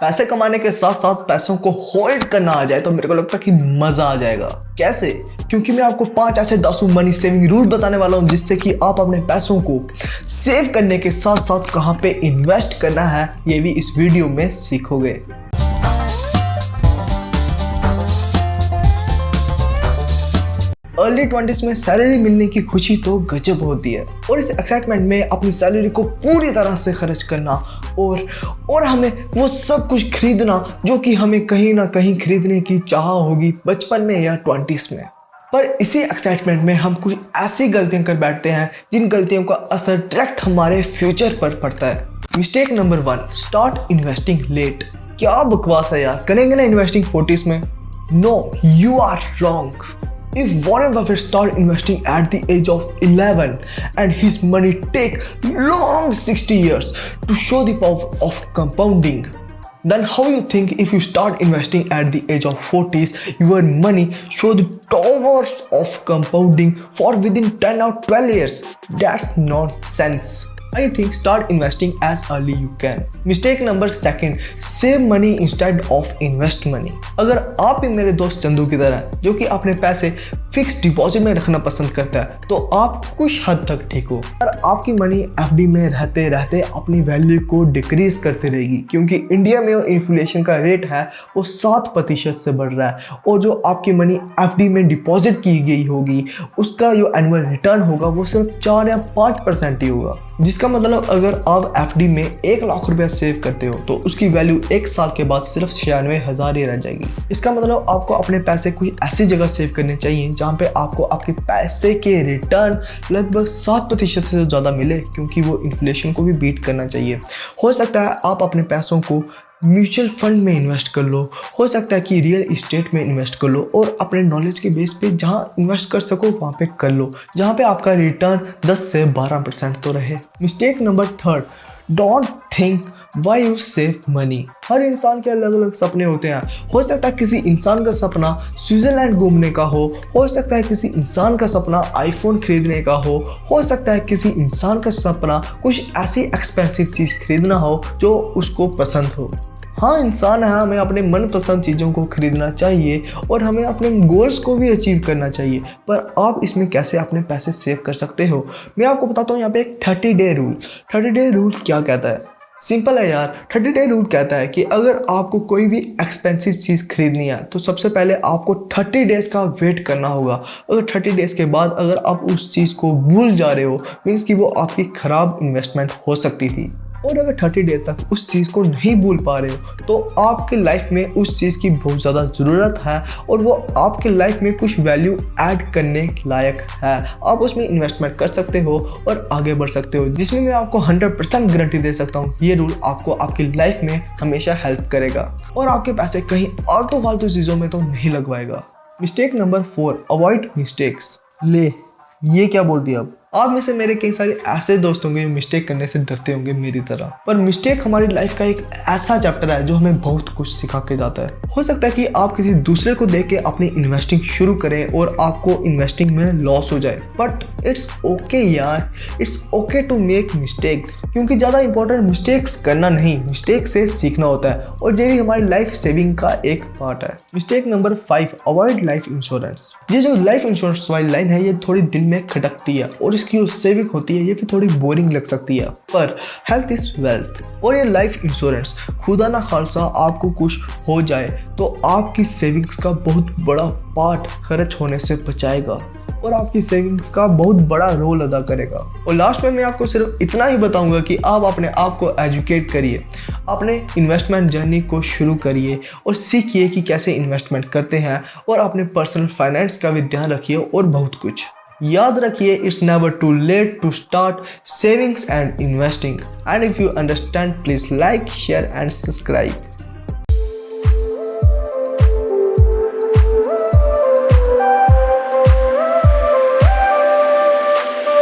पैसे कमाने के साथ साथ पैसों को होल्ड करना आ जाए तो मेरे को लगता है कि मजा आ जाएगा। कैसे? क्योंकि मैं आपको 5 ऐसे दासू मनी सेविंग रूल बताने वाला हूं जिससे कि आप अपने पैसों को सेव करने के साथ साथ कहां पे इन्वेस्ट करना है ये भी इस वीडियो में सीखोगे। अर्ली 20s में सैलरी मिलने की खुशी तो गजब होती है और इस एक्साइटमेंट में अपनी सैलरी को पूरी तरह से खर्च करना और हमें वो सब कुछ खरीदना जो कि हमें कहीं ना कहीं खरीदने की चाह होगी बचपन में या 20s में। पर इसी एक्साइटमेंट में हम कुछ ऐसी गलतियां कर बैठते हैं जिन गलतियों का असर डायरेक्ट हमारे फ्यूचर पर पड़ता है। Mistake number 1, start investing late. क्या बकवास है यार, करेंगे ना इन्वेस्टिंग 40s में? No, you are wrong. If Warren Buffett start investing at the age of 11 and his money take long 60 years to show the power of compounding, then how you think if you start investing at the age of 40s, your money show the powers of compounding for within 10 or 12 years? That's nonsense. I think start investing as early you can. Mistake number 2, save money instead of invest money. अगर आप भी मेरे दोस्त चंदू की तरह जो कि अपने पैसे फिक्स डिपॉजिट में रखना पसंद करता है तो आप कुछ हद तक ठीक हो। पर आपकी मनी एफडी में रहते रहते अपनी वैल्यू को डिक्रीज करते रहेगी क्योंकि इंडिया में इन्फ्लेशन का रेट है वो 7% से बढ़ रहा है और जो आपकी मनी एफडी में डिपॉजिट की गई होगी उसका जो एनुअल रिटर्न होगा वो सिर्फ 4 या 5% ही होगा। जिसका मतलब अगर आप एफडी में 1 लाख रुपया सेव करते हो तो उसकी वैल्यू 1 साल के बाद सिर्फ 96,000 ही रह जाएगी। इसका मतलब आपको अपने पैसे कोई ऐसी जगह सेव करने चाहिए जहाँ पे आपको आपके पैसे के रिटर्न लगभग 7% से ज़्यादा मिले क्योंकि वो इन्फ्लेशन को भी बीट करना चाहिए। हो सकता है आप अपने पैसों को म्यूचुअल फंड में इन्वेस्ट कर लो, हो सकता है कि रियल इस्टेट में इन्वेस्ट कर लो और अपने नॉलेज के बेस पे जहाँ इन्वेस्ट कर सको वहाँ पे कर लो जहाँ पे आपका रिटर्न 10 से 12% तो रहे। Mistake number 3, don't think why you save money. हर इंसान के अलग अलग सपने होते हैं। हो सकता है किसी इंसान का सपना स्विट्जरलैंड घूमने का हो सकता है किसी इंसान का सपना आईफोन खरीदने का हो सकता है किसी इंसान का सपना कुछ ऐसी एक्सपेंसिव चीज़ खरीदना हो जो उसको पसंद हो। हाँ, इंसान है, हमें अपने मनपसंद चीज़ों को खरीदना चाहिए और हमें अपने गोल्स को भी अचीव करना चाहिए। पर आप इसमें कैसे अपने पैसे सेव कर सकते हो मैं आपको बताता हूँ। यहाँ पे एक 30 डे रूल। 30 डे रूल क्या कहता है? सिंपल है यार। 30 डे रूल कहता है कि अगर आपको कोई भी एक्सपेंसिव चीज़ खरीदनी है तो सबसे पहले आपको 30 डेज का वेट करना होगा। अगर 30 डेज के बाद अगर आप उस चीज़ को भूल जा रहे हो मीन्स कि वो आपकी ख़राब इन्वेस्टमेंट हो सकती थी। और अगर 30 डेज तक उस चीज़ को नहीं भूल पा रहे हो तो आपकी लाइफ में उस चीज़ की बहुत ज़्यादा ज़रूरत है और वो आपके लाइफ में कुछ वैल्यू ऐड करने लायक है। आप उसमें इन्वेस्टमेंट कर सकते हो और आगे बढ़ सकते हो, जिसमें मैं आपको 100% गारंटी दे सकता हूँ ये रूल आपको आपकी लाइफ में हमेशा हेल्प करेगा और आपके पैसे कहीं आलतू फालतू चीज़ों में तो नहीं लगवाएगा। Mistake number 4, avoid mistakes. ले, ये क्या बोल दिया? अब आप में से मेरे कई सारे ऐसे दोस्त होंगे जो मिस्टेक करने से डरते होंगे मेरी तरह। पर मिस्टेक हमारी लाइफ का एक ऐसा चैप्टर है जो हमें बहुत कुछ सिखा के जाता है। हो सकता है कि आप किसी दूसरे को देख के अपनी इन्वेस्टिंग शुरू करें और आपको इन्वेस्टिंग में लॉस हो जाए, बट इट्स ओके यार, it's okay to make mistakes क्योंकि ज़्यादा इंपॉर्टेंट मिस्टेक्स करना नहीं, मिस्टेक से सीखना होता है और ये भी हमारी लाइफ सेविंग का एक पार्ट है। Mistake number 5, avoid life insurance. ये जो लाइफ इंश्योरेंस वाली लाइन है ये थोड़ी दिल में खटकती है और इसकी जो सेविंग होती है ये भी थोड़ी बोरिंग लग सकती है, पर हेल्थ इज वेल्थ और ये लाइफ इंश्योरेंस खुदा ना खालसा आपको कुछ हो जाए तो आपकी सेविंग्स का बहुत बड़ा पार्ट खर्च होने से बचाएगा और आपकी सेविंग्स का बहुत बड़ा रोल अदा करेगा। और लास्ट में मैं आपको सिर्फ इतना ही बताऊंगा कि आप अपने आप को एजुकेट करिए, अपने इन्वेस्टमेंट जर्नी को शुरू करिए और सीखिए कि कैसे इन्वेस्टमेंट करते हैं और अपने पर्सनल फाइनेंस का भी ध्यान रखिए और बहुत कुछ। याद रखिए, it's never too late to start savings and investing. And if you understand please like, share and subscribe.